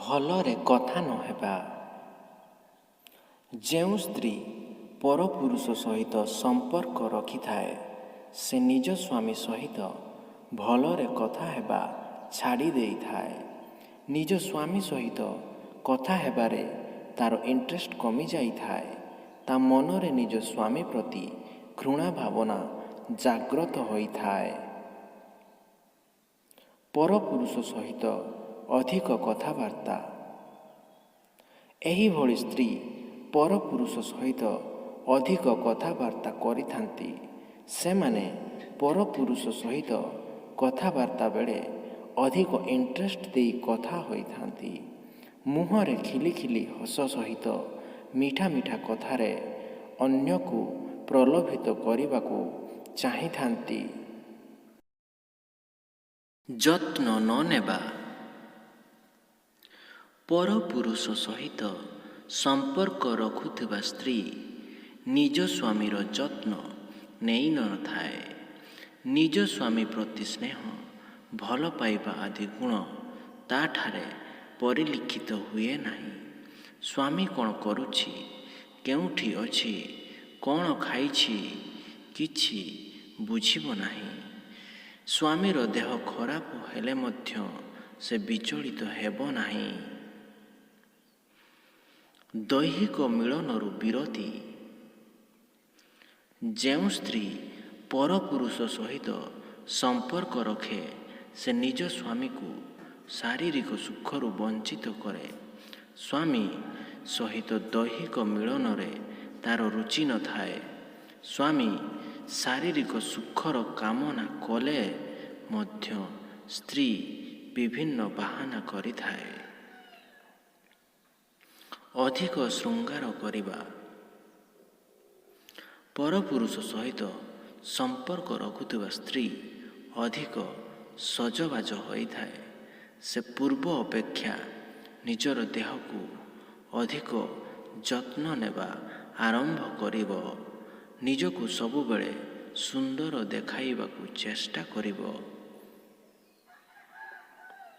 ଭଲରେ କଥା ନ ହେବା। ଯେଉଁ ସ୍ତ୍ରୀ ପରପୁରୁଷ ସହିତ ସମ୍ପର୍କ ରଖିଥାଏ ସେ ନିଜ ସ୍ୱାମୀ ସହିତ ଭଲରେ କଥା ହେବା ଛାଡ଼ି ଦେଇଥାଏ। ନିଜ ସ୍ୱାମୀ ସହିତ କଥା ହେବାରେ ତା'ର ଇଣ୍ଟରେଷ୍ଟ କମିଯାଇଥାଏ। ତା ମନରେ ନିଜ ସ୍ୱାମୀ ପ୍ରତି ଘୃଣା ଭାବନା ଜାଗ୍ରତ ହୋଇଥାଏ। ପରପୁରୁଷ ସହିତ ଅଧିକ କଥାବାର୍ତ୍ତା। ଏହିଭଳି ସ୍ତ୍ରୀ ପରପୁରୁଷ ସହିତ ଅଧିକ କଥାବାର୍ତ୍ତା କରିଥାନ୍ତି। ସେମାନେ ପରପୁରୁଷ ସହିତ କଥାବାର୍ତ୍ତା ବେଳେ ଅଧିକ ଇଣ୍ଟରେଷ୍ଟ ଦେଇ କଥା ହୋଇଥାନ୍ତି। ମୁହଁରେ ଖିଲି ଖିଲି ହସ ସହିତ ମିଠା ମିଠା କଥାରେ ଅନ୍ୟକୁ ପ୍ରଲୋଭିତ କରିବାକୁ ଚାହିଁଥାନ୍ତି। ଯତ୍ନ ନ ନେବା। ପରପୁରୁଷ ସହିତ ସମ୍ପର୍କ ରଖୁଥିବା ସ୍ତ୍ରୀ ନିଜ ସ୍ୱାମୀର ଯତ୍ନ ନେଇନଥାଏ। ନିଜ ସ୍ୱାମୀ ପ୍ରତି ସ୍ନେହ ଭଲ ପାଇବା ଆଦି ଗୁଣ ତା'ଠାରେ ପରିଲକ୍ଷିତ ହୁଏ ନାହିଁ। ସ୍ୱାମୀ କ'ଣ କରୁଛି, କେଉଁଠି ଅଛି, କ'ଣ ଖାଇଛି କିଛି ବୁଝିବ ନାହିଁ। ସ୍ୱାମୀର ଦେହ ଖରାପ ହେଲେ ମଧ୍ୟ ସେ ବିଚଳିତ ହେବ ନାହିଁ। ଦୈହିକ ମିଳନରୁ ବିରତି। ଯେଉଁ ସ୍ତ୍ରୀ ପରପୁରୁଷ ସହିତ ସମ୍ପର୍କ ରଖେ ସେ ନିଜ ସ୍ୱାମୀକୁ ଶାରୀରିକ ସୁଖରୁ ବଞ୍ଚିତ କରେ। ସ୍ୱାମୀ ସହିତ ଦୈହିକ ମିଳନରେ ତା'ର ରୁଚି ନଥାଏ। ସ୍ୱାମୀ ଶାରୀରିକ ସୁଖର କାମନା କଲେ ମଧ୍ୟ ସ୍ତ୍ରୀ ବିଭିନ୍ନ ବାହାନା କରିଥାଏ। ଅଧିକ ଶୃଙ୍ଗାର କରିବା। ପରପୁରୁଷ ସହିତ ସମ୍ପର୍କ ରଖୁଥିବା ସ୍ତ୍ରୀ ଅଧିକ ସଜବାଜ ହୋଇଥାଏ। ସେ ପୂର୍ବ ଅପେକ୍ଷା ନିଜର ଦେହକୁ ଅଧିକ ଯତ୍ନ ନେବା ଆରମ୍ଭ କରିବ। ନିଜକୁ ସବୁବେଳେ ସୁନ୍ଦର ଦେଖାଇବାକୁ ଚେଷ୍ଟା କରିବ।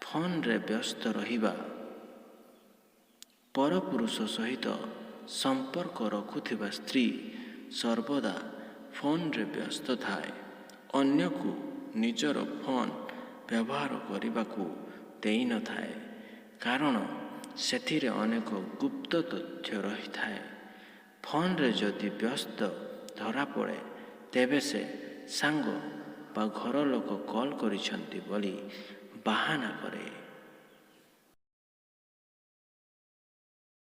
ଫୋନରେ ବ୍ୟସ୍ତ ରହିବା। ପରପୁରୁଷ ସହିତ ସମ୍ପର୍କ ରଖୁଥିବା ସ୍ତ୍ରୀ ସର୍ବଦା ଫୋନରେ ବ୍ୟସ୍ତ ଥାଏ। ଅନ୍ୟକୁ ନିଜର ଫୋନ ବ୍ୟବହାର କରିବାକୁ ଦେଇନଥାଏ। କାରଣ ସେଥିରେ ଅନେକ ଗୁପ୍ତ ତଥ୍ୟ ରହିଥାଏ। ଫୋନରେ ଯଦି ବ୍ୟସ୍ତ ଧରାପଡ଼େ ତେବେ ସେ ସାଙ୍ଗ ବା ଘର ଲୋକ କଲ୍ କରିଛନ୍ତି ବୋଲି ବାହାନା କରେ।